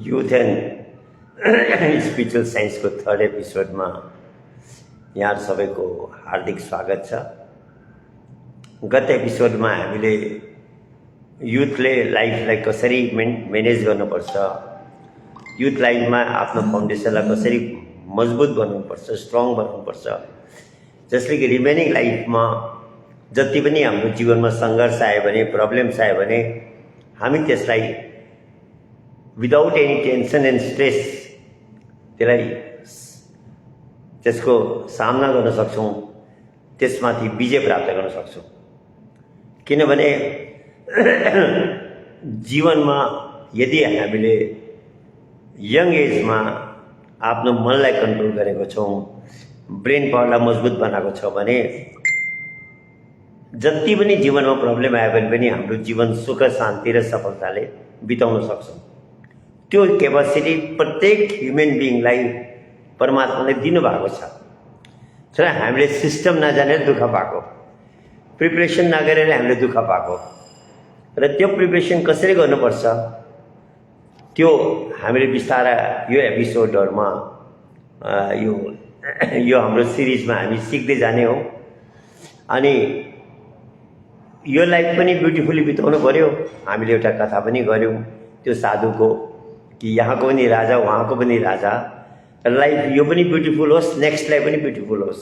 Youth and spiritual साइन्सको third एपिसोडमा यहाँ सबैको हार्दिक स्वागत छ। गत एपिसोडमा हामीले युथले लाइफलाई कसरी म्यानेज गर्नुपर्छ, युथ लाइफमा आफ्नो फाउन्डेसनलाई कसरी मजबुत बनाउनुपर्छ, स्ट्रङ बनाउनुपर्छ, जसले कि रिमेनिङ लाइफमा जति पनि हाम्रो जीवनमा सङ्घर्ष आयो भने, प्रब्लम्स आयो भने हामी त्यसलाई without any tension and stress त्यसको सामना गर्न सक्छौँ, त्यसमाथि विजय प्राप्त गर्न सक्छौँ। किनभने जीवनमा यदि हामीले यङ एजमा आफ्नो मनलाई कन्ट्रोल गरेको छौँ, ब्रेन पावरलाई मजबुत बनाएको छ भने जति पनि जीवनमा प्रब्लम आयो भने पनि हाम्रो जीवन सुख शान्ति र सफलताले बिताउन सक्छौँ। त्यो क्यापासिटी प्रत्येक ह्युमन बिइङलाई परमात्माले दिनुभएको छ। तर हामीले सिस्टम नजानेर दुःख पाएको, प्रिपरेसन नगरेर हामीले दुःख पाएको, र त्यो प्रिपरेसन कसरी गर्नुपर्छ त्यो हामीले बिस्तारै यो एपिसोडहरूमा यो हाम्रो सिरिजमा हामी सिक्दै जाने हो। अनि यो लाइफ पनि ब्युटिफुली बिताउनु पर्यो। हामीले एउटा कथा पनि गऱ्यौँ त्यो साधुको, कि यहाँको पनि राजा उहाँको पनि राजा, लाइफ यो पनि ब्युटिफुल होस्, नेक्स्ट लाइफ पनि ब्युटिफुल होस्।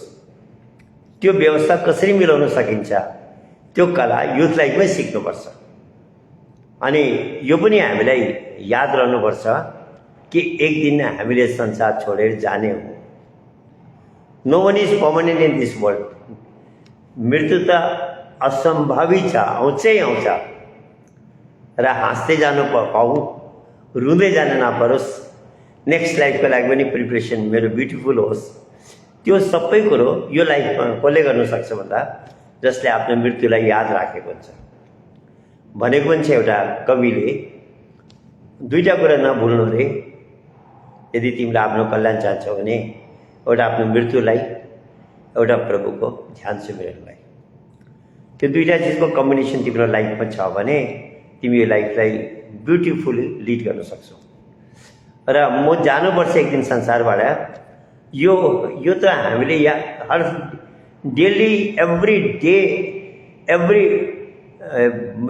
त्यो व्यवस्था कसरी मिलाउन सकिन्छ त्यो कला युथ लाइफमै सिक्नुपर्छ। अनि यो पनि हामीलाई याद रहनुपर्छ कि एक दिन हामीले संसार छोडेर जाने हो। No one is permanent in this world. मृत्यु त असम्भावी छ, आउँछै आउँछ। र हाँस्दै जानु पाऊ, रुँदै जान नपरोस्, नेक्स्ट लाइफको लागि पनि प्रिपरेसन मेरो ब्युटिफुल होस्। त्यो सबै कुरो यो लाइफमा कसले गर्न सक्छ भन्दा जसले आफ्नो मृत्युलाई याद राखेको हुन्छ। भनेको पनि छ एउटा कविले, दुईवटा कुरा नभुल्नु रे, यदि तिमीले आफ्नो कल्याण चाहन्छौ भने एउटा आफ्नो मृत्युलाई, एउटा प्रभुको ध्यान सुमिरनलाई। त्यो दुईवटा चिजको कम्बिनेसन तिम्रो लाइफमा छ भने तिमी यो लाइफलाई ब्युटिफुली लिड गर्न सक्छौ। र म जानुपर्छ एक दिन संसारबाट, यो त हामीले हर डेली एभ्री डे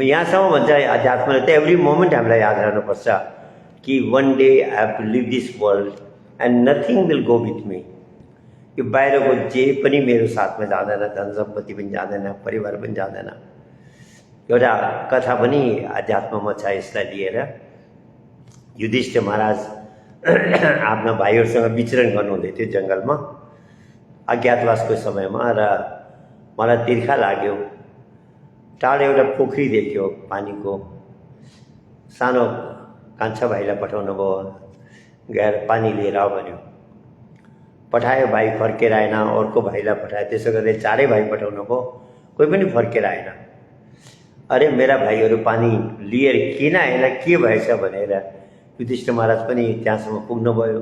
यहाँसम्म भन्छ अध्यात्मले त एभ्री मोमेन्ट हामीलाई याद रहनुपर्छ कि one day I have to leave this world and nothing will go with me. यो बाहिरको जे पनि मेरो साथमा जाँदैन, धन सम्पत्ति पनि जाँदैन, परिवार पनि जाँदैन। एउटा कथा पनि अध्यात्ममा छ यसलाई लिएर। युधिष्ठिर महाराज आफ्ना भाइहरूसँग विचरण गर्नुहुँदै थियो जङ्गलमा अज्ञातवासको समयमा, र मलाई तिर्खा लाग्यो। टाढो एउटा पोखरी देख्यो पानीको। सानो कान्छा भाइलाई पठाउनु भयो, गएर पानी लिएर आऊ भन्यो। पठायो, भाइ फर्केर आएन। अर्को भाइलाई पठायो, त्यसो गर्दै चारै भाइ पठाउनु भयो, कोही पनि फर्केर आएन। अरे मेरा भाइहरू पानी लिएर किन आएन, के भएछ भनेर युधिष्ठिर महाराज पनि त्यहाँसम्म पुग्नुभयो।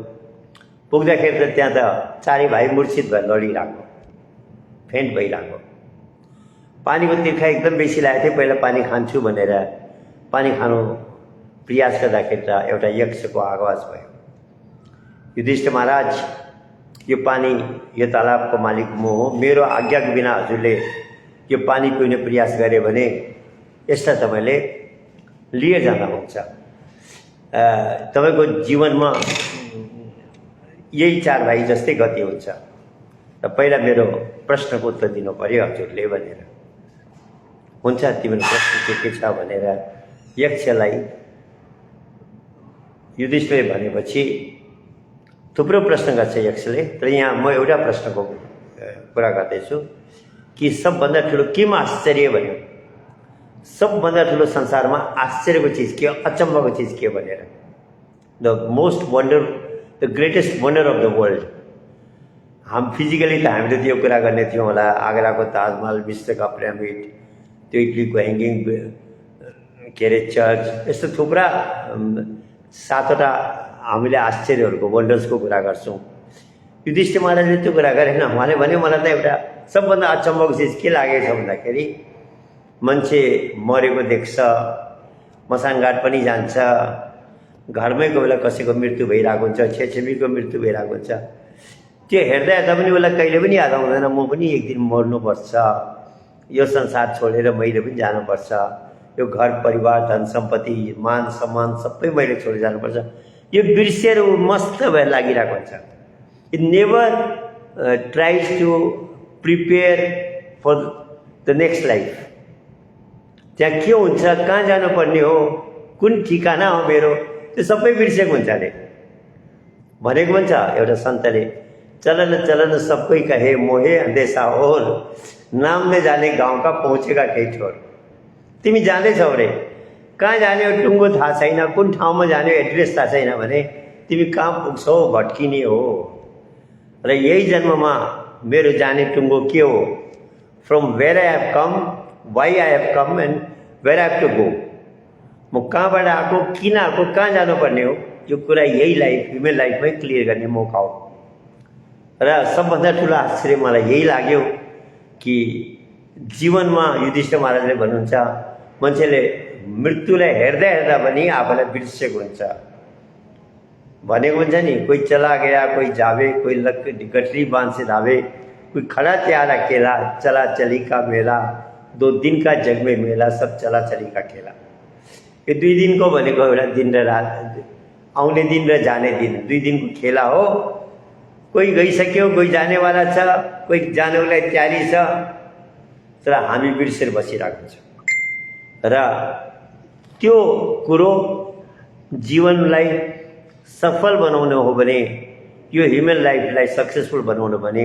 पुग्दाखेरि त त्यहाँ त चारै भाइ मूर्छित भएर लडिरहेको, फेन्ट भइरहेको। पानीको तिर्खा एकदम बेसी लागेको थियो। पहिला पानी खान्छु भनेर पानी खानु प्रयास गर्दाखेरि त एउटा यक्षको आवाज भयो, युधिष्ठिर महाराज यो पानी, यो तालाबको मालिक म हो, मेरो आज्ञाको बिना हजुरले यो पानी पिउने प्रयास गरे भने यसलाई तपाईँले लिएर जाँदा हुन्छ। तपाईँको जीवनमा यही चार भाइ जस्तै गति हुन्छ। र पहिला मेरो प्रश्नको उत्तर दिनु पर्यो हजुरले भनेर। हुन्छ, तिम्रो प्रश्न के छ भनेर यक्षलाई युधिष्ठिरले भनेपछि थुप्रो प्रश्न गर्छ यक्षले। तर यहाँ म एउटा प्रश्नको कुरा गर्दैछु कि सबभन्दा ठुलो केमा आश्चर्य भन्यो, सबभन्दा ठुलो संसारमा आश्चर्यको चिज के, अचम्मको चिज के भनेर। The most wonder, the greatest wonder of the world. Physically त हामीले त्यो कुरा गर्ने थियौँ होला, आगराको ताजमहल, विश्वका पिरामिड, त्यो इटलीको ह्याङ्गिङ के अरे चर्च, यस्तो थुप्रा 7वटा हामीले आश्चर्यहरूको, वन्डर्सको कुरा गर्छौँ। युधिष्ठिर महाराजले त्यो कुरा गरेन। उहाँले भन्यो मलाई त एउटा सबभन्दा अचम्मको चिज के लागेको छ भन्दाखेरि मान्छे मरेको देख्छ, मसानघाट पनि जान्छ, घरमै कोही बेला कसैको मृत्यु भइरहेको हुन्छ, छेछेमीको मृत्यु भइरहेको हुन्छ। त्यो हेर्दा हेर्दा पनि उसलाई कहिले पनि याद आउँदैन म पनि एक दिन मर्नुपर्छ, यो संसार छोडेर मैले पनि जानुपर्छ, यो घर परिवार धन सम्पत्ति मान सम्मान सबै मैले छोडेर जानुपर्छ, यो बिर्सेर ऊ मस्त भएर लागिरहेको हुन्छ। It never tries to prepare for the next life. त्यहाँ के हुन्छ, कहाँ जानुपर्ने हो, कुन ठिकाना हो मेरो, त्यो सबै बिर्सेको हुन्छ अरे। भनेको पनि छ एउटा सन्तले, चलन चलन सबकै कहे मोहे अन्देशा और, नाम न जाने गाउँ का पहुँचेगा केही ठोर। तिमी जाँदैछौ रे, कहाँ जाने हो टुङ्गो थाहा छैन, कुन ठाउँमा जाने हो एड्रेस थाहा छैन भने तिमी कहाँ पुग्छौ, भट्किने हो। र यही जन्ममा मेरो जाने टुङ्गो के हो, from where I have come, why I have come and where I have to go. म कहाँबाट आएको, किन आएको, कहाँ जानुपर्ने हो, यो कुरा यही लाइफ ह्युमन लाइफमै क्लियर गर्ने मौका हो। र सबभन्दा ठुलो आश्चर्य मलाई यही लाग्यो कि जीवनमा युधिष्ठिर महाराजले भन्नुहुन्छ मान्छेले मृत्युलाई हेर्दा हेर्दा पनि आफूलाई बिर्सेको हुन्छ। भनेको हुन्छ नि, कोही चला गया कोही जावे, कोही गठरी बांध से धावे, कोही खड़ा त्यार अकेला, चला चली का मेला, 2 दिन का जग में मेला, सब चला चली का खेला। यो 2 दिनको भनेको एउटा दिन र रात, आउने दिन र जाने दिन, 2 दिनको खेला हो। कोही गइसक्यो, कोही जानेवाला छ, कोही जानुलाई तयारी छ, तर हामी बिर्सेर बसिरहेको छौँ। र त्यो कुरो जीवनलाई सफल बनाउनु हो भने, यो ह्युमन लाइफलाई सक्सेसफुल बनाउनु भने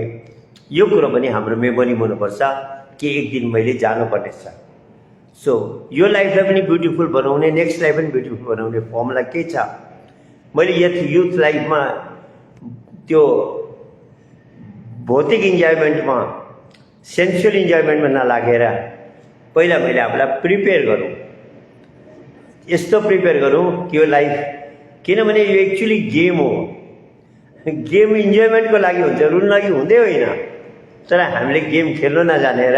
यो कुरो पनि हाम्रो मेमोरी हुनुपर्छ कि एक दिन मैले जानुपर्ने छ। सो यो लाइफलाई पनि ब्युटिफुल बनाउने, नेक्स्ट लाइफ पनि ब्युटिफुल बनाउने फर्मुला के छ? मैले युथ लाइफमा त्यो भौतिक इन्जोयमेन्टमा, सेन्सुअल इन्जोयमेन्टमा नलागेर पहिला मैले आफूलाई प्रिपेयर गरौँ, यस्तो प्रिपेयर गरौँ कि यो लाइफ, किनभने यो एक्चुअली गेम हो। गेम इन्जोयमेन्टको लागि हुन्छ, रुन लागि हुँदै होइन। तर हामीले गेम खेल्न नजानेर,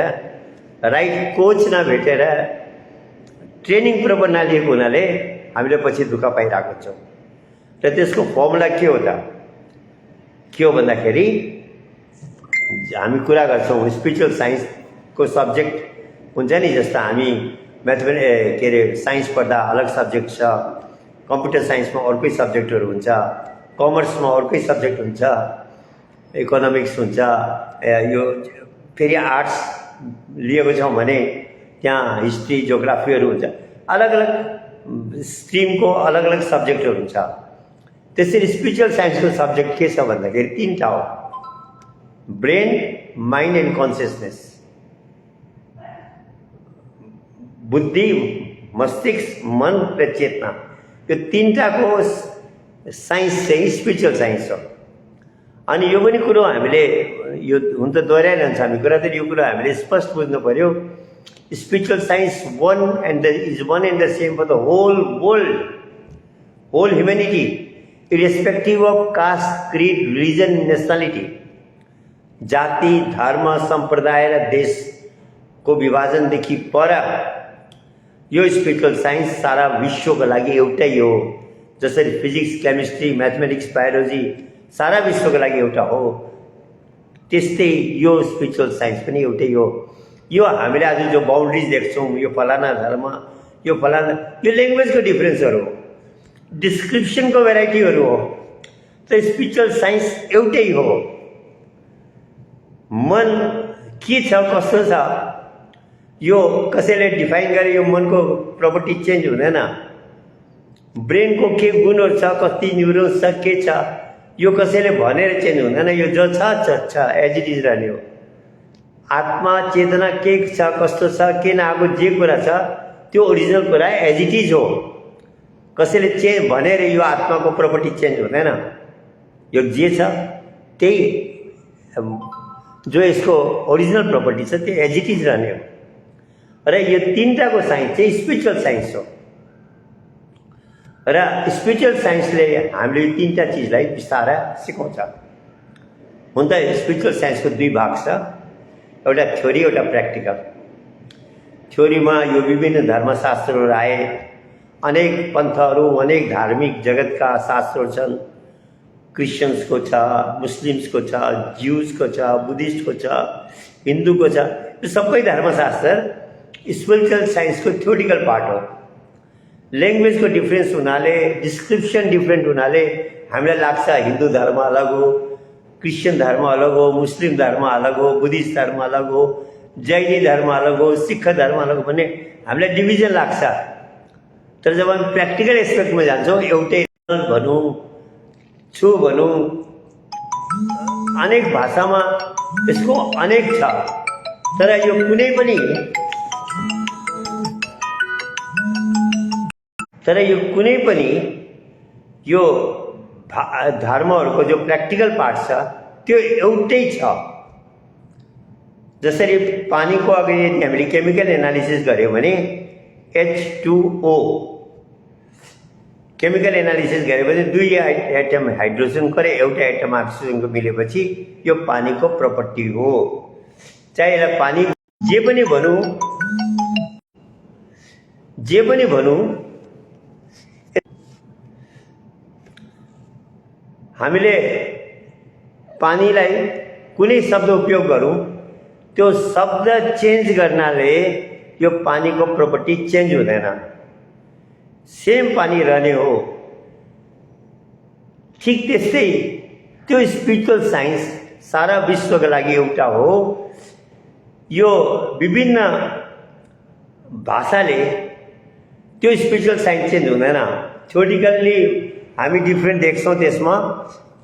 राइट कोच नभेटेर, ट्रेनिङ प्रपर नलिएको हुनाले हामीले पछि दुःख पाइरहेको छौँ। र त्यसको फर्मुला के हो त? के हो भन्दाखेरि हामी कुरा गर्छौँ स्पिरिचुअल साइन्सको सब्जेक्ट हुन्छ नि, जस्तो हामी के अरे साइन्स पढ्दा अलग सब्जेक्ट छ, कम्प्युटर साइन्समा अर्कै सब्जेक्टहरू हुन्छ, कमर्समा अर्कै सब्जेक्ट हुन्छ, इकोनोमिक्स हुन्छ, यो फेरि आर्ट्स लिएको छौँ भने त्यहाँ हिस्ट्री जियोग्राफीहरू हुन्छ, अलग अलग स्ट्रिमको अलग अलग सब्जेक्टहरू हुन्छ। त्यसरी स्पिरिचुअल साइन्सको सब्जेक्ट के छ भन्दाखेरि 3टा हो, ब्रेन, माइन्ड एन्ड कन्सियसनेस। बुद्धि, मस्तिष्क, मन र चेतना, यो 3टाको साइन्स चाहिँ स्पिरिचुअल साइन्स हो। अनि यो पनि कुरो हामीले यो हुन त दोहोऱ्याइरहन्छ हामी कुरा, तर यो कुरो हामीले स्पष्ट बुझ्नु पर्यो। Spiritual science is one and the same for the whole world, whole humanity, irrespective of caste, creed, religion, nationality. जाति, धर्म, सम्प्रदाय र देशको विभाजनदेखि पर यो स्पिरिचुअल साइन्स सारा विश्वको लागि एउटै हो। जसरी फिजिक्स, केमिस्ट्री, म्याथमेटिक्स, बायोलोजी सारा विश्वको लागि एउटा हो, त्यस्तै यो स्पिरिचुअल साइन्स पनि एउटै हो। यो हामीले आज जो बाउन्ड्रिज देख्छौँ, यो फलाना धर्म, यो फलाना, यो ल्याङ्ग्वेजको डिफ्रेन्सहरू हो, डिस्क्रिप्सनको भेराइटीहरू हो, तर स्पिरिचुअल साइन्स एउटै हो। मन के छ, कस्तो छ, यो कसैले डिफाइन गरे यो मनको प्रपर्टी चेन्ज हुँदैन। ब्रेनको के गुणहरू छ, कति न्युरोन्स छ, के छ, यो कसैले भनेर चेन्ज हुँदैन। यो जो छ एज इट इज रहने हो। आत्मा, चेतना के छ, कस्तो छ, के नआएको, जे कुरा छ त्यो ओरिजिनल कुरा एज इट इज हो। कसैले चेन्ज भनेर यो आत्माको प्रपर्टी चेन्ज हुँदैन। यो जे छ त्यही, जो यसको ओरिजिनल प्रपर्टी छ त्यो एज इट इज रहने हो। र यो 3टाको साइन्स चाहिँ स्पिरिचुअल साइन्स हो। र स्पिरिचुअल साइन्सले हामीले यो 3टा चिजलाई बिस्तारै सिकाउँछ। हुन त स्पिरिचुअल साइन्सको 2 भाग छ, एउटा थ्योरी, एउटा प्र्याक्टिकल। थ्योरीमा यो विभिन्न धर्मशास्त्रहरू आए, अनेक पन्थहरू, अनेक धार्मिक जगतका शास्त्रहरू छन्। क्रिस्चियन्सको छ, मुस्लिम्सको छ, ज्युजको छ, बुद्धिस्टको छ, हिन्दूको छ। यो सबै धर्मशास्त्र स्पिरिचुअल साइन्सको थ्योरिटिकल पार्ट हो। ल्याङ्ग्वेजको डिफ्रेन्स हुनाले, डिस्क्रिप्सन डिफ्रेन्ट हुनाले हामीलाई लाग्छ हिन्दू धर्म अलग हो, क्रिस्चियन धर्म अलग हो, मुस्लिम धर्म अलग हो, बुद्धिस्ट धर्म अलग हो, जैनी धर्म अलग हो, सिख धर्म अलग हो भन्ने हामीलाई डिभिजन लाग्छ। तर जब हामी प्र्याक्टिकल एस्पेक्टमा जान्छौँ, एउटै भनौँ, छु भनौँ, अनेक भाषामा यसको अनेक छ। तर यो कुनै पनि यो धर्महरूको जो प्र्याक्टिकल पार्ट छ त्यो एउटै छ। जसरी पानीको अघि यदि हामीले केमिकल एनालिसिस गऱ्यौँ भने H2O केमिकल एनालिसिस गऱ्यो भने 2 एटम हाइड्रोजन करे एउटा एटम अक्सिजनको मिलेपछि यो पानीको प्रपर्टी हो। चाहे यसलाई पानी जे पनि भनौँ हामीले पानीलाई कुनै शब्द उपयोग गरौँ, त्यो शब्द चेन्ज गर्नाले यो पानीको प्रपर्टी चेन्ज हुँदैन, सेम पानी रहने हो। ठिक त्यस्तै त्यो स्पिरिचुअल साइन्स सारा विश्वका लागि एउटा हो। यो विभिन्न भाषाले त्यो स्पिरिचुअल साइन्स चेन्ज हुँदैन। थ्योरिटिकल्ली हामी डिफ्रेन्ट देख्छौँ त्यसमा,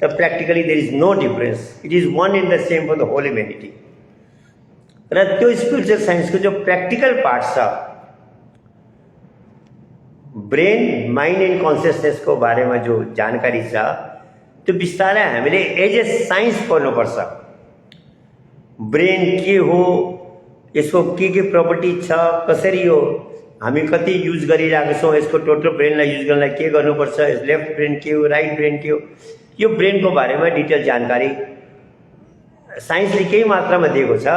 तर practically there is no difference. It is one and the same for the whole humanity. र त्यो स्पिरिचुअल साइन्सको जो प्र्याक्टिकल पार्ट छ, ब्रेन, माइन्ड एन्ड कन्सियसनेसको बारेमा जो जानकारी छ, त्यो बिस्तारै हामीले एज ए साइन्स पढ्नुपर्छ। ब्रेन के हो, यसको के प्रपर्टी छ, कसरी हो, हामी कति युज गरिरहेको छौँ, यसको टोटल ब्रेनलाई युज गर्नलाई के गर्नुपर्छ, लेफ्ट ब्रेन के हो, राइट ब्रेन के हो, यो ब्रेनको बारेमा डिटेल जानकारी साइन्सले केही मात्रामा दिएको छ,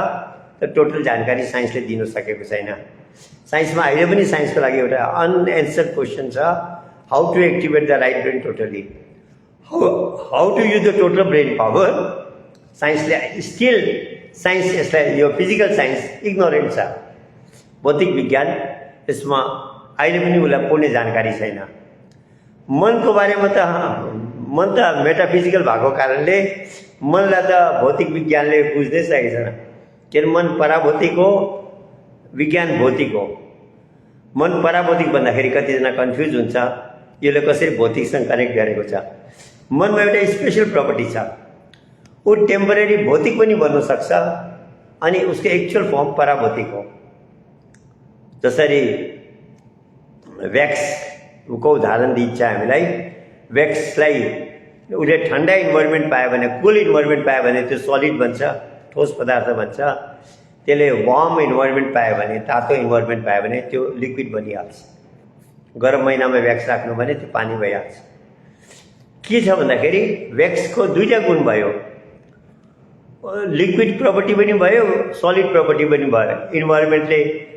तर टोटल जानकारी साइन्सले दिन सकेको छैन। साइन्समा अहिले पनि साइन्सको लागि एउटा अनएन्सर्ड क्वेसन छ, how to activate the right brain totally, how to use the total brain power. साइन्सले स्टिल यसलाई, यो फिजिकल साइन्स इग्नोरेन्ट छ। भौतिक विज्ञान यसमा अहिले पनि उसलाई पूर्ण जानकारी छैन। मनको बारेमा मन त मेटाफिजिकल भएको कारणले मनलाई त भौतिक विज्ञानले बुझ्नै सकेको छैन। किन मन पराभौतिक हो, विज्ञान भौतिक हो। मन पराभौतिक भन्दाखेरि कतिजना कन्फ्युज हुन्छ, यसले कसरी भौतिकसँग कनेक्ट गरेको छ। मनमा एउटा स्पेसल प्रपर्टी छ, ऊ टेम्परेरी भौतिक पनि बन्न सक्छ अनि उसको एक्चुअल फर्म पराभौतिक हो। जसरी वैक्सको उदाहरण दिन्छ हामीलाई। वैक्सलाई उसले ठन्डा इन्भाइरोमेन्ट पायो भने, कुल इन्भाइरोमेन्ट पायो भने त्यो सलिड बन्छ, ठोस पदार्थ बन्छ। त्यसले वार्म इन्भाइरोमेन्ट पायो भने, तातो इन्भाइरोमेन्ट पायो भने त्यो लिक्विड बनिहाल्छ। गरम महिनामा वैक्स राख्नु भने त्यो पानी भइहाल्छ। के छ भन्दाखेरि वैक्सको दुईटा गुण भयो, लिक्विड प्रपर्टी पनि भयो, सलिड प्रपर्टी पनि भयो। इन्भाइरोमेन्टले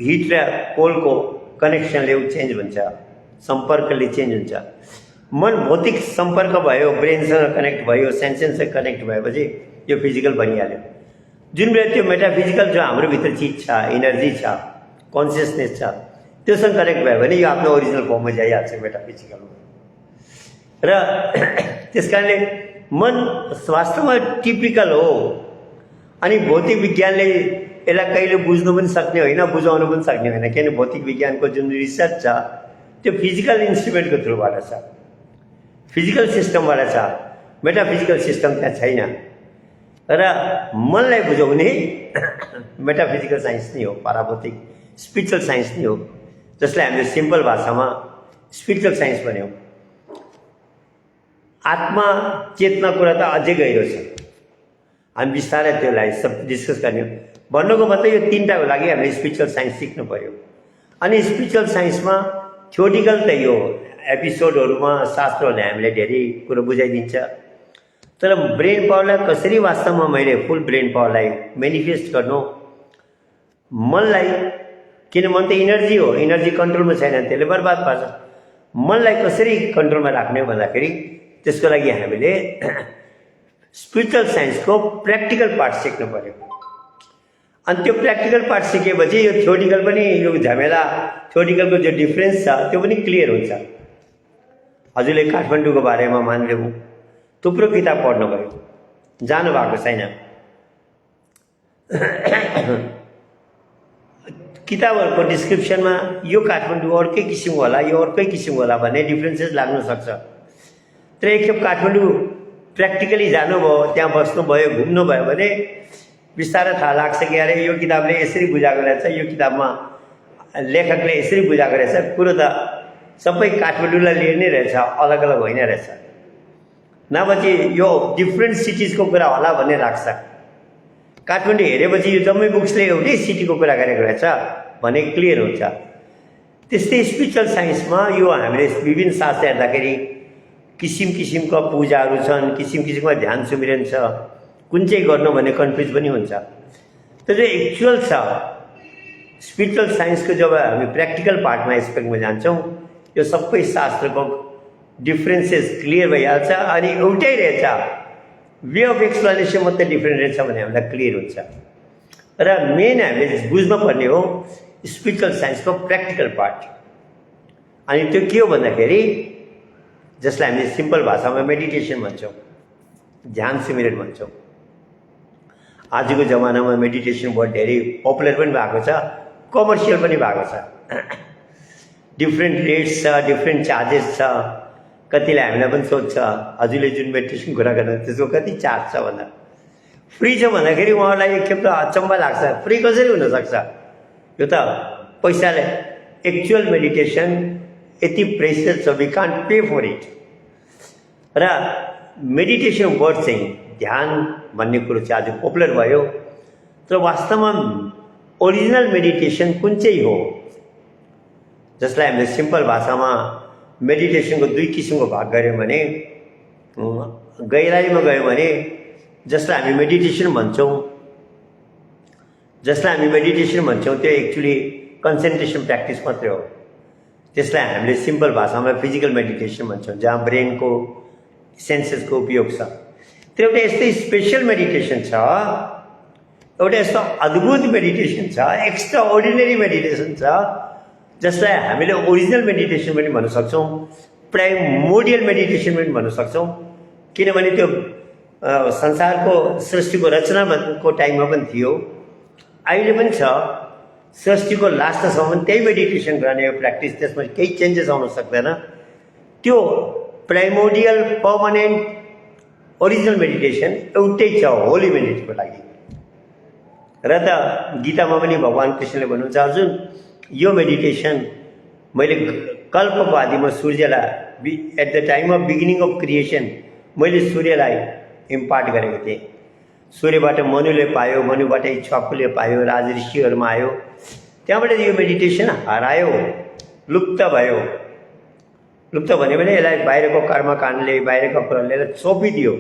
हिट र कोल्डको कनेक्सनले चेन्ज हुन्छ, सम्पर्कले चेन्ज हुन्छ। मन भौतिक सम्पर्क भयो, ब्रेनसँग कनेक्ट भयो, सेन्सेससँग कनेक्ट भएपछि यो फिजिकल बनिहाल्यो। जुन बेला त्यो मेटाफिजिकल जो हाम्रो भित्र चिज छ, इनर्जी छ, कन्सियसनेस छ, त्योसँग कनेक्ट भयो भने यो आफ्नो ओरिजिनल फर्ममा जाइहाल्छ मेटाफिजिकलमा। र त्यस कारणले मन वास्तवमा टिपिकल हो। अनि भौतिक विज्ञानले यसलाई कहिले बुझ्नु पनि सक्ने होइन, बुझाउनु पनि सक्ने होइन। किन भौतिक विज्ञानको जुन रिसर्च छ त्यो फिजिकल इन्स्ट्रुमेन्टको थ्रुबाट छ, फिजिकल सिस्टमबाट छ, मेटाफिजिकल सिस्टम त्यहाँ छैन। र मनलाई बुझाउने मेटाफिजिकल साइन्स नै हो, पराभौतिक स्पिरिचुअल साइन्स नै हो, जसलाई हामीले सिम्पल भाषामा स्पिरिचुअल साइन्स भन्यौँ। आत्मा चेतना कुरा त अझै गहिरो छ, हामी बिस्तारै त्यसलाई सब डिस्कस गर्ने। भन्नुको मतलब यो तीनटाको लागि हामीले स्पिरिचुअल साइन्स सिक्नु पर्यो। अनि स्पिरिचुअल साइन्समा थ्योरिटिकल त यो एपिसोडहरूमा शास्त्रहरूले हामीलाई धेरै कुरो बुझाइदिन्छ, तर ब्रेन पावरलाई कसरी वास्तवमा मैले फुल ब्रेन पावरलाई मेनिफेस्ट गर्नु, मनलाई किन मन त इनर्जी हो, इनर्जी कन्ट्रोलमा छैन त्यसले बर्बाद पार्छ। मनलाई कसरी कन्ट्रोलमा राख्ने भन्दाखेरि त्यसको लागि हामीले स्पिरिचुअल साइन्सको प्र्याक्टिकल पार्ट सिक्नु पर्यो। अनि त्यो प्र्याक्टिकल पार्ट सिकेपछि यो थ्योरिटिकल पनि, यो झमेला थ्योरिटिकलको जो डिफ्रेन्स छ त्यो पनि क्लियर हुन्छ। हजुरले काठमाडौँको बारेमा मानिलिउँ थुप्रो किताब पढ्नुभयो, जानुभएको छैन। किताबहरूको डिस्क्रिप्सनमा यो काठमाडौँ अर्कै किसिमको होला, यो अर्कै किसिमको होला भन्ने डिफ्रेन्सेस लाग्न सक्छ। तर एकखेप काठमाडौँ प्र्याक्टिकली जानुभयो, त्यहाँ बस्नुभयो, घुम्नुभयो भने बिस्तारै थाहा लाग्छ कि अरे यो किताबले यसरी बुझाएको रहेछ, यो किताबमा लेखकले यसरी बुझाएको रहेछ। कुरो त सबै काठमाडौँलाई लिएर नै रहेछ, अलग अलग होइन रहेछ। नभए यो डिफ्रेन्ट सिटिजको कुरा होला भन्ने लाग्छ। काठमाडौँ हेरेपछि यो जम्मै बुक्सले एउटै सिटीको कुरा गरेको रहेछ भन्ने क्लियर हुन्छ। त्यस्तै स्पिरिचुअल साइन्समा यो हामीले विभिन्न शास्त्र हेर्दाखेरि किसिम किसिमका पूजाहरू छन्, किसिम किसिमका ध्यान सुमिरन छ, कुन चाहिँ गर्नु भन्ने कन्फ्युज पनि हुन्छ। तर जो एक्चुअल छ स्पिरिचुअल साइन्सको जब हामी प्र्याक्टिकल पार्टमा एस्पेक्टमा जान्छौँ यो सबै शास्त्रको डिफ्रेन्सेस क्लियर भइहाल्छ। अनि एउटै रहेछ, वे अफ एक्सप्लेनेसन मात्रै डिफ्रेन्ट रहेछ भने हामीलाई क्लियर हुन्छ। र मेन हामीले बुझ्नुपर्ने हो स्पिरिचुअल साइन्सको प्र्याक्टिकल पार्ट। अनि त्यो के हो भन्दाखेरि जसलाई हामीले सिम्पल भाषामा मेडिटेसन भन्छौँ, ध्यान सिमिरन भन्छौँ। आजको जमानामा मेडिटेसन बहुत धेरै पपुलर पनि भएको छ, कमर्सियल पनि भएको छ। डिफ्रेन्ट रेट्स छ, डिफ्रेन्ट चार्जेस छ। कतिले हामीलाई पनि सोध्छ हजुरले जुन मेडिटेसन कुरा गर्नु त्यसको कति चार्ज छ भन्दा। फ्री छ भन्दाखेरि उहाँलाई एकखेप त अचम्म लाग्छ, फ्री कसरी हुनसक्छ? यो त पैसाले। एक्चुअल मेडिटेसन यति प्रेसियस छ, we can't pay for it. र मेडिटेसन वर्ड चाहिँ ध्यान भन्ने कुरो चाहिँ आज पपुलर भयो। तर वास्तवमा ओरिजिनल मेडिटेसन कुन चाहिँ हो, जसलाई हामीले सिम्पल भाषामा मेडिटेसनको दुई किसिमको भाग गऱ्यौँ भने, गहिराइमा गयौँ भने जसलाई हामी मेडिटेसन भन्छौँ त्यो एक्चुअली कन्सन्ट्रेसन प्र्याक्टिस मात्रै हो। त्यसलाई हामीले सिम्पल भाषामा फिजिकल मेडिटेसन भन्छौँ, जहाँ ब्रेनको सेन्सेसको उपयोग छ। त्यो एउटा यस्तै स्पेसल मेडिटेसन छ, एउटा यस्तो अद्भुत मेडिटेसन छ, एक्स्ट्रा अर्डिनरी मेडिटेसन छ, जसलाई हामीले ओरिजिनल मेडिटेसन पनि भन्न सक्छौँ, प्राइमोडियल मेडिटेसन पनि भन्न सक्छौँ। किनभने त्यो संसारको सृष्टिको रचनाको टाइममा पनि थियो, अहिले पनि छ। सृष्टिको लास्टसम्म त्यही मेडिटेसन गर्ने प्र्याक्टिस, त्यसमा केही चेन्जेस आउन सक्दैन। त्यो प्राइमोडियल पर्मानेन्ट ओरिजिनल मेडिटेसन एउटै छ होली मेडिटेसनको लागि। र त गीतामा पनि भगवान् कृष्णले भन्नुहुन्छ अर्जुन यो मेडिटेसन मैले कल्पको आदिमा सूर्यलाई at the time of beginning of creation मैले सूर्यलाई इम्पार्ट गरेको थिएँ। सूर्यबाट मनुले पायो, मनुबाट इक्ष्वाकुले पायो, राज ऋषिहरूमा आयो, त्यहाँबाट यो मेडिटेसन हरायो, लुप्त भयो। लुप्त भन्यो भने यसलाई बाहिरको कर्मकाण्डले, बाहिरको कुराले यसलाई छोपिदियो,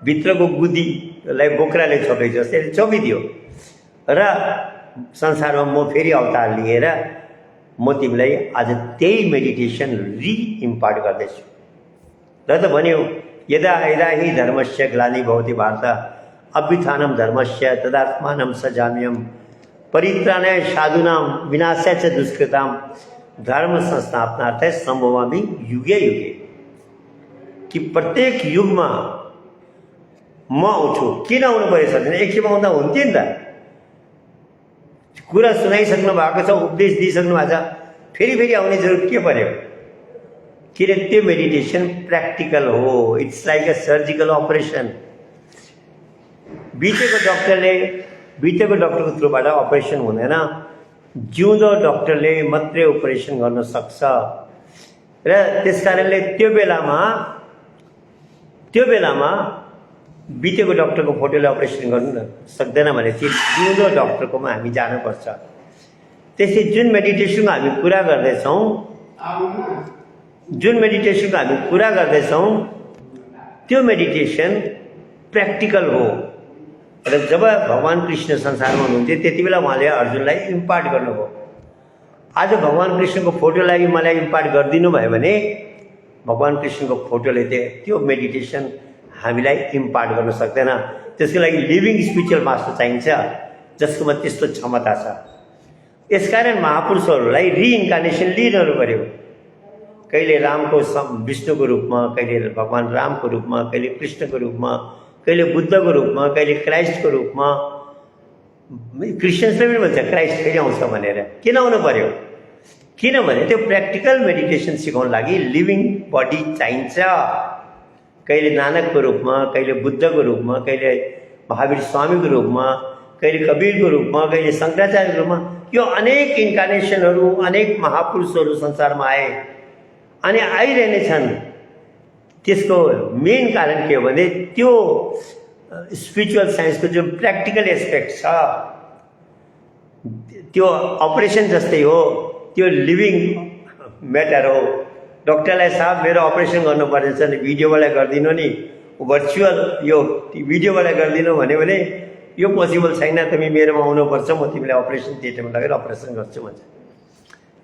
भित्रको बुद्धिलाई बोक्राले छोपेको जस्तै यसले छोपिदियो। र संसारमा म फेरि अवतार लिएर म तिमीलाई आज त्यही मेडिटेसन इम्पार्ट गर्दैछु। र त भन्यो यदा यदा हि धर्मस्य ग्लानि भवति भारत अभ्युत्थानं धर्मस्य तदात्मानं सजाम्यहं परित्राणाय साधूनां विनाशाय च दुष्कृतां धर्म संस्थापनार्थाय सम्भवामि युगे युगे। कि प्रत्येक युगमा म आउँछु। किन आउनु परेछ भने एकखेप आउँदा हुन्थ्यो नि त, कुरा सुनाइसक्नु भएको छ, उपदेश दिइसक्नु भएको छ, फेरि फेरि आउने जरुरत के पर्यो? किन त्यो मेडिटेसन प्र्याक्टिकल हो, it's like a surgical operation. बितेको डक्टरको थ्रुबाट अपरेसन हुँदैन, जिउँदो डक्टरले मात्रै अपरेसन गर्न सक्छ। र त्यस कारणले त्यो बेलामा बितेको डक्टरको फोटोले अपरेसन गर्नु सक्दैन भने चाहिँ जिउँदो डक्टरकोमा हामी जानुपर्छ। त्यसै जुन मेडिटेसनको हामी कुरा गर्दैछौँ त्यो मेडिटेसन प्र्याक्टिकल हो। र जब भगवान् कृष्ण संसारमा हुनुहुन्थ्यो त्यति बेला उहाँले अर्जुनलाई इम्पार्ट गर्नुभयो। आज भगवान कृष्णको फोटोलाई मलाई इम्पार्ट गरिदिनु भयो भने भगवान कृष्णको फोटोले त्यो मेडिटेसन हामीलाई इम्पार्ट गर्न सक्दैन। त्यसको लागि लिभिङ स्पिरिचुअल मास्टर चाहिन्छ जसकोमा त्यस्तो क्षमता छ। यसकारण महापुरुषहरूलाई रिइन्कार्नेसन लिइरहनु पर्यो। कहिले रामको विष्णुको रूपमा, कहिले भगवान रामको रूपमा, कहिले कृष्णको रूपमा, कहिले बुद्धको रूपमा, कहिले क्राइस्टको रूपमा। क्रिस्चियन्सले पनि भन्छ क्राइस्ट फेरि आउँछ भनेर। किन आउनु पर्यो? किनभने त्यो प्र्याक्टिकल मेडिटेसन सिकाउनु लागि लिभिङ बडी चाहिन्छ। कहिले नानकको रूपमा, कहिले बुद्धको रूपमा, कहिले महावीर स्वामीको रूपमा, कहिले कबीरको रूपमा, कहिले शङ्कराचार्यको रूपमा। यो अनेक इन्कार्नेसनहरू, अनेक महापुरुषहरू संसारमा आए अनि आइरहनेछन्। त्यसको मेन कारण के हो भने त्यो स्पिरिचुअल साइन्सको जुन प्र्याक्टिकल एस्पेक्ट छ त्यो अपरेसन जस्तै हो, त्यो लिभिङ म्याटर हो। डक्टरलाई साहब मेरो अपरेसन गर्नुपर्नेछ नि, भिडियोबाट गरिदिनु नि, भर्चुअल यो भिडियोबाट गरिदिनु भन्यो भने यो पोसिबल छैन, तिमी मेरोमा आउनुपर्छ, म तिमीलाई अपरेसन थिएटरमा लगेर अपरेसन गर्छु भन्छ।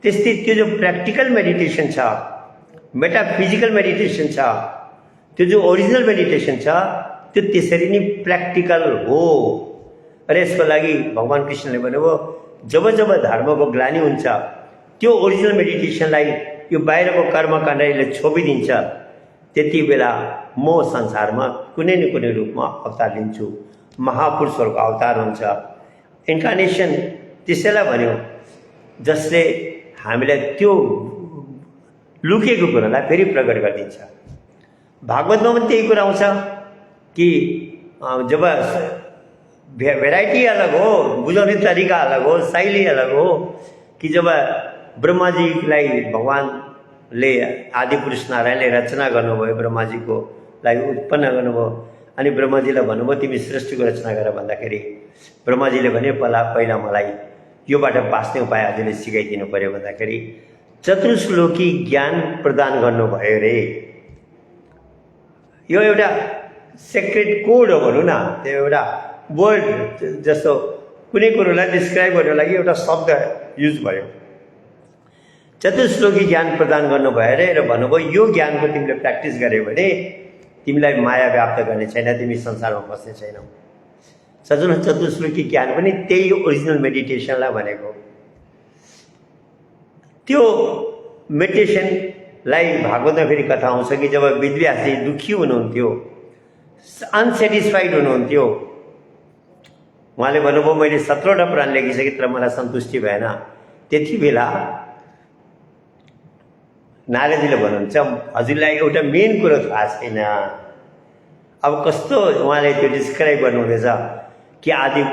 त्यस्तै त्यो जो प्र्याक्टिकल मेडिटेसन छ, मेटाफिजिकल मेडिटेसन छ, त्यो जो ओरिजिनल मेडिटेसन छ त्यो त्यसरी नै प्र्याक्टिकल हो। र यसको लागि भगवान कृष्णले भन्नुभयो जब जब धर्मको ग्लानि हुन्छ त्यो ओरिजिनल मेडिटेसनलाई यो बाहिरको कर्मकाण्डले छोपिदिन्छ, त्यति बेला म संसारमा कुनै न कुनै रूपमा अवतार लिन्छु। महापुरुषहरूको अवतार हुन्छ। इन्कार्नेसन त्यसैलाई भन्यो जसले हामीलाई त्यो लुकेको कुरालाई फेरि प्रकट गरिदिन्छ। भागवतमा पनि त्यही कुरा आउँछ कि जब भेराइटी अलग हो, बुझाउने तरिका अलग हो, शैली अलग हो, कि जब ब्रह्माजीलाई भगवानले आदिपुरुष नारायणले रचना गर्नुभयो, ब्रह्माजीको लागि उत्पन्न गर्नुभयो, अनि ब्रह्माजीलाई भन्नुभयो तिमी सृष्टिको रचना गर भन्दाखेरि ब्रह्माजीले भने पहिला मलाई योबाट बाँच्ने उपाय हजुरले सिकाइदिनु पर्यो भन्दाखेरि चतुर्श्लोकी ज्ञान प्रदान गर्नुभयो रे। यो एउटा सेक्रेट कोड हो भनौँ न, त्यो एउटा वर्ड जस्तो कुनै कुरोलाई डिस्क्राइब गर्नको लागि एउटा शब्द युज भयो। चतुर्श्लोकी ज्ञान प्रदान गर्नुभयो रे र भन्नुभयो यो ज्ञानको तिमीले प्र्याक्टिस गर्यो भने तिमीलाई माया व्याप्त गर्ने छैन, तिमी संसारमा बस्ने छैनौ। चतुर्श्लोकी ज्ञान पनि त्यही ओरिजिनल मेडिटेसनलाई भनेको। त्यो मेडिटेसनलाई भागवतमा फेरि कथा आउँछ कि जब वेदव्यासजी दुःखी हुनुहुन्थ्यो, अनसेटिस्फाइड हुनुहुन्थ्यो, उहाँले भन्नुभयो मैले 17वटा पुराण लेखिसकेँ तर मलाई सन्तुष्टि भएन। त्यति बेला नारदजीले भन्नुहुन्छ हजुरलाई एउटा मेन कुरो थाहा छैन। अब कस्तो उहाँले त्यो डिस्क्राइब गर्नुहुँदैछ कि आदि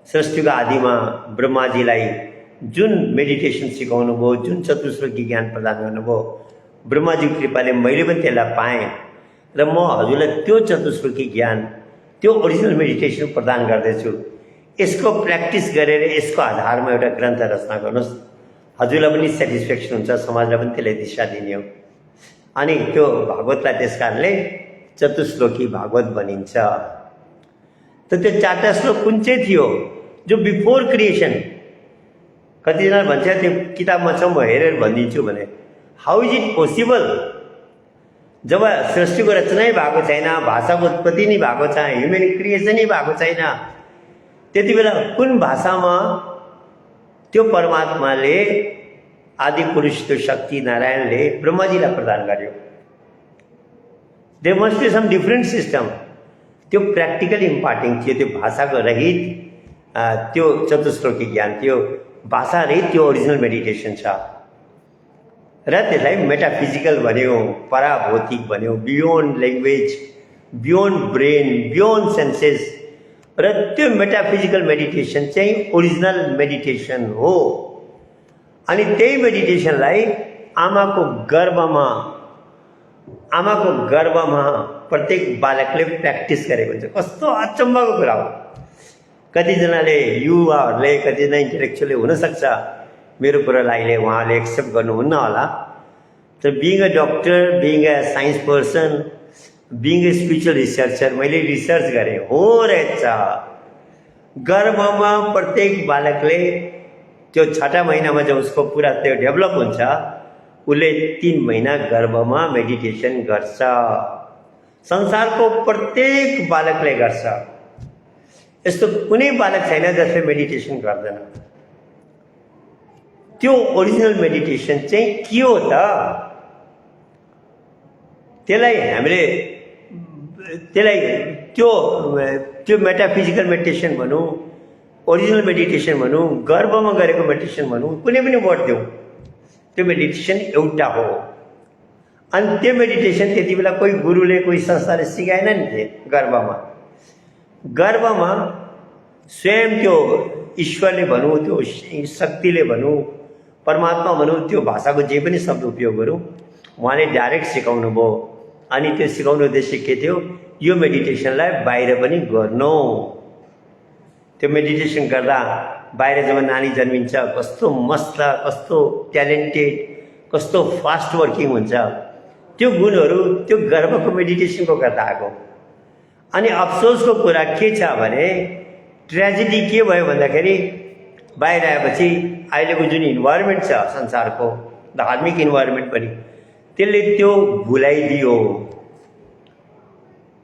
सृष्टिको आदिमा ब्रह्माजीलाई जुन मेडिटेसन सिकाउनु भयो, जुन चतुर्श्लोकी ज्ञान प्रदान गर्नुभयो, ब्रह्माजीको कृपाले मैले पनि त्यसलाई पाएँ र म हजुरलाई त्यो चतुर्श्लोकी ज्ञान, त्यो ओरिजिनल मेडिटेसन प्रदान गर्दैछु। यसको प्र्याक्टिस गरेर यसको आधारमा एउटा ग्रन्थ रचना गर्नुहोस्, हजुरलाई पनि सेटिस्फ्याक्सन हुन्छ, समाजलाई पनि त्यसले दिशा दिने हो। अनि त्यो भागवतलाई त्यस कारणले चतुर्श्लोकी भागवत भनिन्छ। त त्यो 4टा श्लोक कुन चाहिँ थियो जो बिफोर क्रिएसन? कतिजना भन्छ त्यो किताबमा छ, म हेरेर भनिदिन्छु भने। How is it possible? जब सृष्टिको रचनै भएको छैन, भाषाको उत्पत्ति नै भएको छैन, ह्युमन क्रिएसनै भएको छैन, त्यति बेला कुन भाषामा त्यो परमात्माले आदि पुरुष त्यो शक्ति नारायणले ब्रह्माजीलाई प्रदान गर्यो? There must be some different system. त्यो प्र्याक्टिकल इम्पार्टिङ थियो। त्यो भाषाको रहित त्यो चतुर्श्लोकी ज्ञान, त्यो भाषा रहित त्यो ओरिजिनल मेडिटेसन छ र त्यसलाई मेटाफिजिकल भन्यो, पराभौतिक भन्यो, beyond language, beyond brain, beyond census. र त्यो मेटाफिजिकल मेडिटेसन चाहिँ ओरिजिनल मेडिटेसन हो। अनि त्यही मेडिटेसनलाई आमाको गर्भमा प्रत्येक बालकले प्र्याक्टिस गरेको हुन्छ। कस्तो अचम्मको कुरा हो। कतिजनाले युवाहरूले, कतिजना इन्टेलेक्चुअलले हुनसक्छ मेरो कुरालाई अहिले उहाँले एक्सेप्ट गर्नुहुन्न होला, तर being a doctor, being a science person, being a spiritual researcher मैले रिसर्च गरेँ। हो रहेछ, गर्भमा प्रत्येक बालकले त्यो 6 महिनामा जब उसको पुरा त्यो डेभलप हुन्छ उसले 3 महिना गर्भमा मेडिटेसन गर्छ। संसारको प्रत्येक बालकले गर्छ। यस्तो कुनै बालक छैन जसले मेडिटेसन गर्दैन। त्यो ओरिजिनल मेडिटेसन चाहिँ के हो त? त्यसलाई हामीले त्यो मेटाफिजिकल मेडिटेसन भनौँ, ओरिजिनल मेडिटेसन भनौँ, गर्भमा गरेको मेडिटेसन भनौँ, कुनै पनि वर्ड देऊ, त्यो मेडिटेसन एउटा हो। अनि त्यो मेडिटेसन त्यति बेला कोही गुरुले कोही संस्थाले सिकाएन नि थिए। गर्भमा स्वयं त्यो ईश्वरले भनौँ, त्यो शक्तिले भनौँ, परमात्मा भनौँ, त्यो भाषाको जे पनि शब्द उपयोग गरौँ, उहाँले डाइरेक्ट सिकाउनु भयो। अनि त्यो सिकाउनु उद्देश्य के थियो? यो मेडिटेसनलाई बाहिर पनि गर्नु। त्यो मेडिटेसन गर्दा बाहिर जब नानी जन्मिन्छ कस्तो मस्त, कस्तो ट्यालेन्टेड, कस्तो फास्ट वर्किङ हुन्छ, त्यो गुणहरू त्यो गर्भको मेडिटेसनको गर्दा आएको। अनि अफसोसको कुरा के छ भने ट्रेजेडी के भयो भन्दाखेरि बाहिर आएपछि अहिलेको जुन इन्भाइरोमेन्ट छ संसारको धार्मिक इन्भाइरोमेन्ट पनि त्यसले त्यो भुलाइदियो,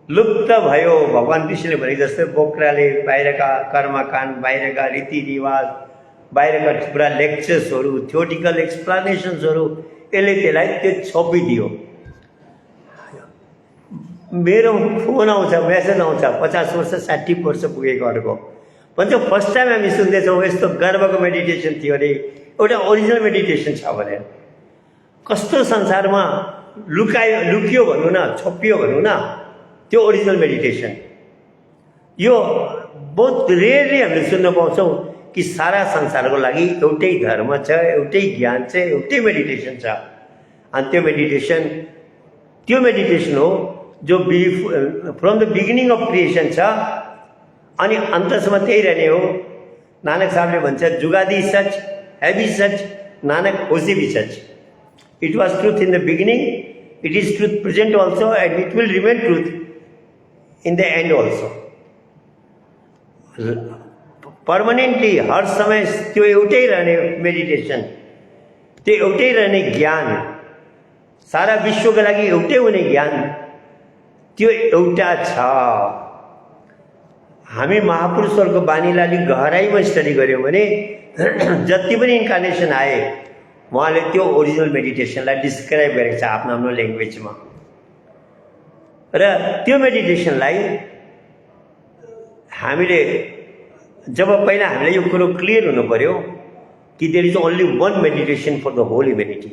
लुप्त भयो। भगवान कृष्णले भने जस्तै बोक्राले बाहिरका कर्मकाण्ड, बाहिरका रीतिरिवाज, बाहिरका पुरा लेक्चर्सहरू, थ्योरिटिकल एक्सप्लेनेसन्सहरू यसले त्यसलाई त्यो छोपिदियो। मेरो फोन आउँछ, मेसेज आउँछ, 50 वर्ष 60 वर्ष पुगेकोहरूको भन्छ फर्स्ट टाइम हामी सुन्दैछौँ यस्तो गर्भको मेडिटेसन थियो अरे, एउटा ओरिजिनल मेडिटेसन छ भनेर। कस्तो संसारमा लुकियो भनौँ न, छोपियो भनौँ न, त्यो ओरिजिनल मेडिटेसन। यो बहुत रेयरली हामीले सुन्न पाउँछौँ कि सारा संसारको लागि एउटै धर्म छ, एउटै ज्ञान छ, एउटै मेडिटेसन छ। अनि त्यो मेडिटेसन हो जो from the beginning of creation छ अनि अन्तसम्म त्यही रहने हो। नानक साहबले भन्छ जुगादी सच, हैवी सच, नानक होसी भी सच। It was truth in the beginning, it is truth present also and it will remain truth in the end also. Permanently हर समय त्यो एउटै रहने मेडिटेसन, त्यो एउटै रहने ज्ञान, सारा विश्वको लागि एउटै हुने ज्ञान त्यो एउटा छ। हामी महापुरुषहरूको बानीलाई अलिक गहराइमा स्टडी गऱ्यौँ भने जति पनि इन्कार्नेसन आए उहाँले त्यो ओरिजिनल मेडिटेसनलाई डिस्क्राइब गरेको छ आफ्नो आफ्नो ल्याङ्ग्वेजमा। र त्यो मेडिटेसनलाई हामीले जब पहिला हामीले यो कुरो क्लियर हुनु पर्यो कि there is only one meditation for the whole humanity.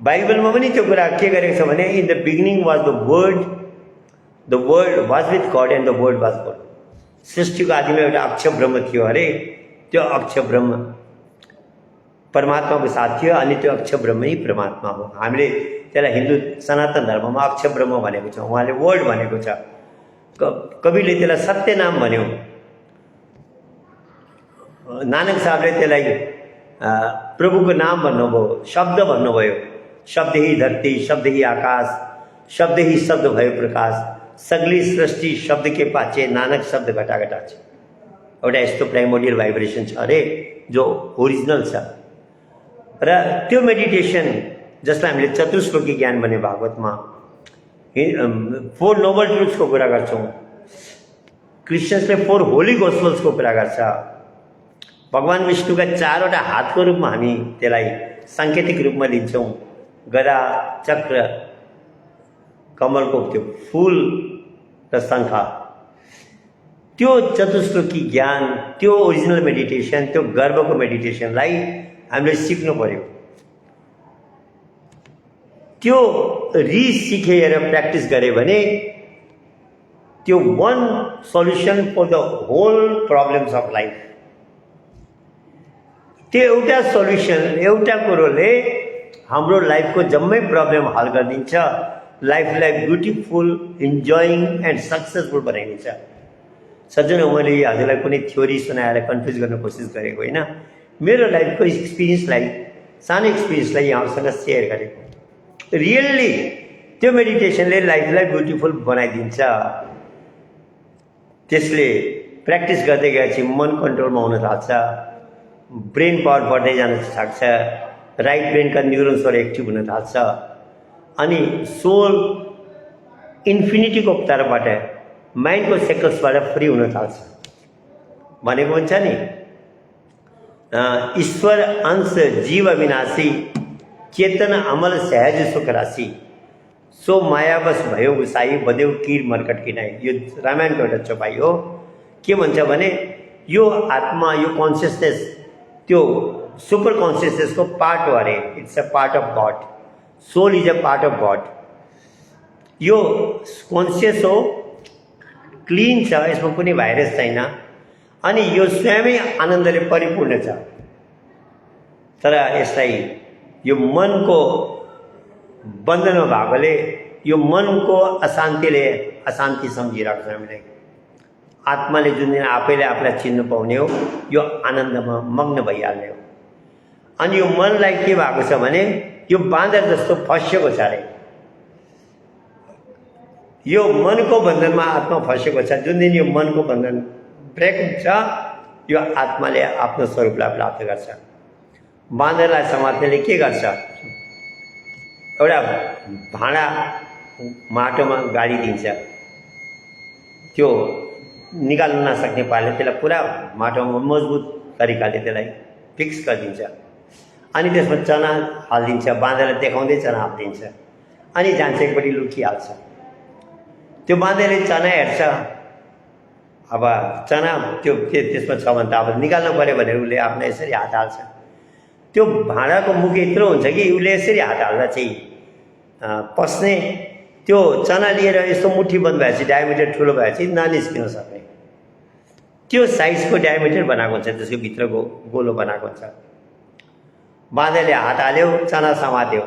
बाइबलमा पनि त्यो कुरा के गरेको छ भने in the beginning was the word was with God and the word was God. सृष्टिको आदिमा एउटा अक्षर ब्रह्म थियो अरे, त्यो अक्षर ब्रह्म परमात्माको साथ थियो अनि त्यो अक्षर ब्रह्म नै परमात्मा हो। हामीले त्यसलाई हिन्दू सनातन धर्ममा अक्षर ब्रह्म भनेको छ, उहाँले वर्ड भनेको छ। कविले त्यसलाई सत्य नाम भन्यो, नानक साहबले त्यसलाई प्रभुको नाम भन्नुभयो, शब्द भन्नुभयो। शब्द ही धरती, शब्द ही आकाश, शब्द ही शब्द भयो प्रकाश, सगली सृष्टि शब्द के पाछे, नानक शब्द घटा घटा छ। एउटा यस्तो प्राइमोडियल भाइब्रेसन छ अरे जो ओरिजिनल छ। र त्यो मेडिटेसन जसलाई हामीले चतुश्लोकी ज्ञान भने भागवतमा 4 नोबल ट्रुथ्सको कुरा गर्छौँ, क्रिस्चियन्सले 4 होली गोस्पल्सको कुरा गर्छ। भगवान विष्णुका 4वटा हातको रूपमा हामी त्यसलाई साङ्केतिक रूपमा लिन्छौँ। गदा, चक्र, कमलको त्यो फूल र शङ्ख। त्यो चतुश्लोकी ज्ञान, त्यो ओरिजिनल मेडिटेसन, त्यो गर्भको मेडिटेसनलाई हामीले सिक्नु पर्यो। त्यो रिसिकेर प्र्याक्टिस गऱ्यो भने त्यो one solution for the whole problems of life. त्यो एउटा सल्युसन, एउटा कुरोले हाम्रो लाइफको जम्मै प्रब्लम हल गरिदिन्छ, लाइफलाई ब्युटिफुल, इन्जोइङ एन्ड सक्सेसफुल बनाइदिन्छ। सज्जन, मैले हजुरलाई कुनै थ्योरी सुनाएर कन्फ्युज गर्न कोसिस गरेको होइन, मेरो लाइफको एक्सपिरियन्सलाई, सानो एक्सपिरियन्सलाई यहाँसँग सेयर गरेको। रियल्ली त्यो मेडिटेसनले लाइफलाई ब्युटिफुल बनाइदिन्छ। त्यसले प्र्याक्टिस गर्दै गएपछि मन कन्ट्रोलमा हुन थाल्छ, ब्रेन पावर बढ्दै जान सक्छ, राइट ब्रेनका न्युरोन्सहरू एक्टिभ हुन थाल्छ अनि सोल इन्फिनिटीको तर्फबाट माइन्डको सेकल्सबाट फ्री हुन थाल्छ। भनेको हुन्छ नि ईश्वर अंश जीव अविनाशी चेतन अमल सहज सुख राशि सो मायावश भयो गुसाई बदेऊ किर मर्कट किनाई। यो रामायणको एउटा चौपाई हो। के भन्छ भने यो आत्मा, यो कन्सियसनेस त्यो सुपर कन्सियसनेसको पार्ट हो अरे। It's a part of God. Soul is a part of God. यो कन्सियस हो, क्लीन छ, यसमा कुनै भाइरस छैन अनि यो स्वयमै आनन्दले परिपूर्ण छ। तर यसलाई यो मनको बन्धनमा भएकोले यो मनको अशान्तिले अशान्ति सम्झिरहेको छ हामीलाई। आत्माले जुन दिन आफैले आफूलाई चिन्नु पाउने हो यो आनन्दमा मग्न भइहाल्ने हो। अनि यो मनलाई के भएको छ भने यो बाँदर जस्तो फँसेको छ अरे। यो मनको बन्धनमा आत्मा फँसेको छ। जुन दिन यो मनको बन्धन ब्रेक हुन्छ यो आत्माले आफ्नो स्वरूपलाई प्राप्त गर्छ। बाँदरलाई समात्नेले के गर्छ? एउटा भाँडा माटोमा गाडी दिन्छ, त्यो निकाल्न नसक्ने पाराले त्यसलाई पुरा माटोमा मजबुत तरिकाले त्यसलाई फिक्स गरिदिन्छ अनि त्यसमा चना हालिदिन्छ। बाँदरलाई देखाउँदै चना हालिदिन्छ अनि जान्छ एकपट्टि लुकिहाल्छ। त्यो बाँदरले चना हेर्छ, अब चना त्यो त्यसमा छ भने त अब निकाल्नु पऱ्यो भनेर उसले आफ्नो यसरी हात हाल्छ। त्यो भाँडाको मुख यत्रो हुन्छ कि उसले यसरी हात हाल्दा चाहिँ पस्ने त्यो चना लिएर यस्तो मुठी बन्द भएपछि डायमिटर ठुलो भएपछि ननिस्किन सक्ने त्यो साइजको डायमिटर बनाएको हुन्छ, त्यसको भित्रको गोलो बनाएको हुन्छ। बाँदरले हात हाल्यो, चना समात्यो,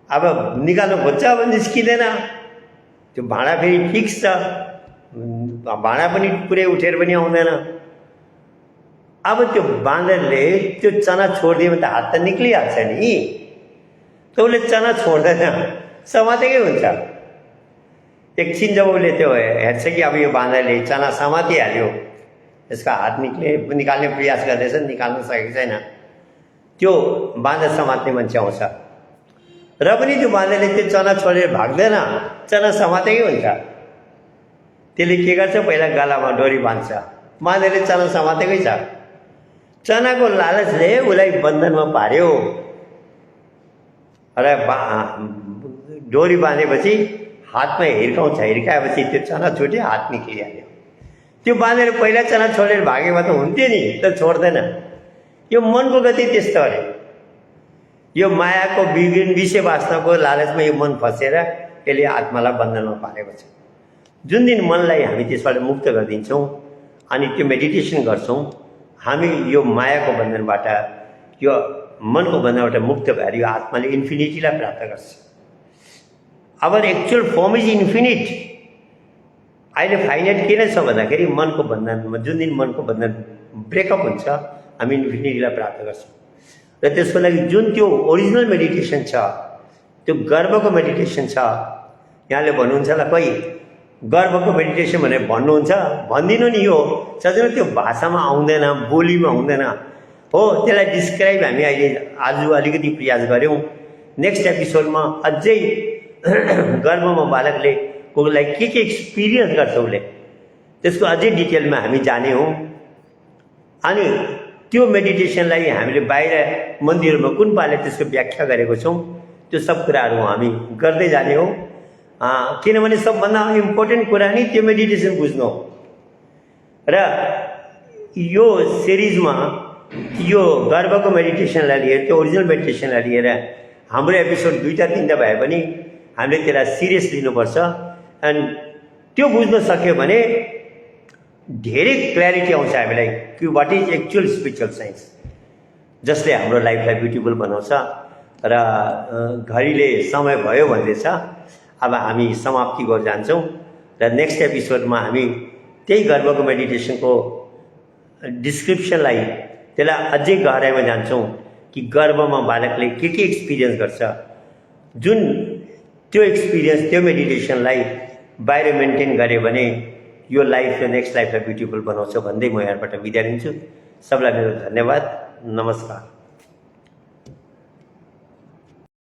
अब निकाल्नु खोज्छ, अब निस्किँदैन। त्यो भाँडा फेरि फिक्स छ, भाँडा पनि पुरै उठेर पनि आउँदैन। अब त्यो बाँदरले त्यो चना छोडिदियो भने त हात त निक्लिहाल्छ नि, त उसले चना छोड्दैन, समातेकै हुन्छ। एकछिन जब उसले त्यो हेर्छ कि अब यो बाँदरले चना समातिहाल्यो, यसका हात निकाल्ने प्रयास गर्दैछ, निकाल्न सकेको छैन, त्यो बाँदर समात्ने मान्छे आउँछ र पनि त्यो बाँदरले त्यो चना छोडेर भाग्दैन, चना समातेकै हुन्छ। त्यसले के गर्छ? पहिला गलामा डोरी बाँध्छ। बाँदरले चना समातेकै छ। चनाको लालचले उसलाई बन्धनमा पार्यो र डोरी बाँधेपछि हातमा हिर्काउँछ, हिर्काएपछि त्यो चना छुट्यो, हात निक्लिहाल्यो। त्यो बाँधेर पहिला चना छोडेर भागेमा त हुन्थ्यो नि, तर छोड्दैन। यो मनको गति त्यस्तो अरे। यो मायाको विषय वासनाको लालचमा यो मन फसेर यसले आत्मालाई बन्धनमा पारेको छ। जुन दिन मनलाई हामी त्यसबाट मुक्त गरिदिन्छौँ अनि त्यो मेडिटेसन गर्छौँ, हामी यो मायाको बन्धनबाट, यो मनको बन्धनबाट मुक्त भएर यो आत्माले इन्फिनिटीलाई प्राप्त गर्छ। Our actual form is infinite. अहिले फाइनाइट किन छ भन्दाखेरि मनको बन्धनमा, जुन दिन मनको बन्धन ब्रेकअप हुन्छ हामी इन्फिनिटीलाई प्राप्त गर्छौँ। र त्यसको लागि जुन त्यो ओरिजिनल मेडिटेसन छ, त्यो गर्वको मेडिटेसन छ। यहाँले भन्नुहुन्छ ल खोइ गर्वको मेडिटेसन भनेर भन्नुहुन्छ, भनिदिनु नि। यो सजिलो त्यो भाषामा आउँदैन, बोलीमा हुँदैन हो। त्यसलाई डिस्क्राइब हामी अहिले आज अलिकति प्रयास गऱ्यौँ। नेक्स्ट एपिसोडमा अझै गर्वमा बालकले कोलाई के एक्सपिरियन्स गर्छ उसले, त्यसको अझै डिटेलमा हामी जाने हौँ। अनि त्यो मेडिटेसनलाई हामीले बाहिर मन्दिरमा कुन पाराले त्यसको व्याख्या गरेको छौँ, त्यो सब कुराहरू हामी गर्दै जाने हौँ। किनभने सबभन्दा इम्पोर्टेन्ट कुरा नै त्यो मेडिटेसन बुझ्नु हो। र यो सिरिजमा यो गर्वको मेडिटेसनलाई लिएर, त्यो ओरिजिनल मेडिटेसनलाई लिएर हाम्रो एपिसोड 2-3 भए पनि हामीले त्यसलाई सिरियस लिनुपर्छ। एन्ड त्यो बुझ्न सक्यो भने धेरै क्ल्यारिटी आउँछ हामीलाई कि what is actual spiritual science, जसले हाम्रो लाइफलाई ब्युटिफुल बनाउँछ। र घडीले समय भयो भन्दैछ, अब हामी समाप्ति गर्न जान्छौँ र नेक्स्ट एपिसोडमा हामी त्यही गर्वको मेडिटेसनको डिस्क्रिप्सनलाई, त्यसलाई अझै गहराइमा जान्छौँ कि गर्वमा बालकले के एक्सपिरियन्स गर्छ। जुन त्यो एक्सपिरियन्स, त्यो मेडिटेसनलाई बाहिर मेन्टेन गऱ्यो भने यो लाइफ र नेक्स्ट लाइफलाई ब्युटिफुल बनाउँछ भन्दै म यहाँबाट बिदा लिन्छु। सबलाई मेरो धन्यवाद, नमस्कार।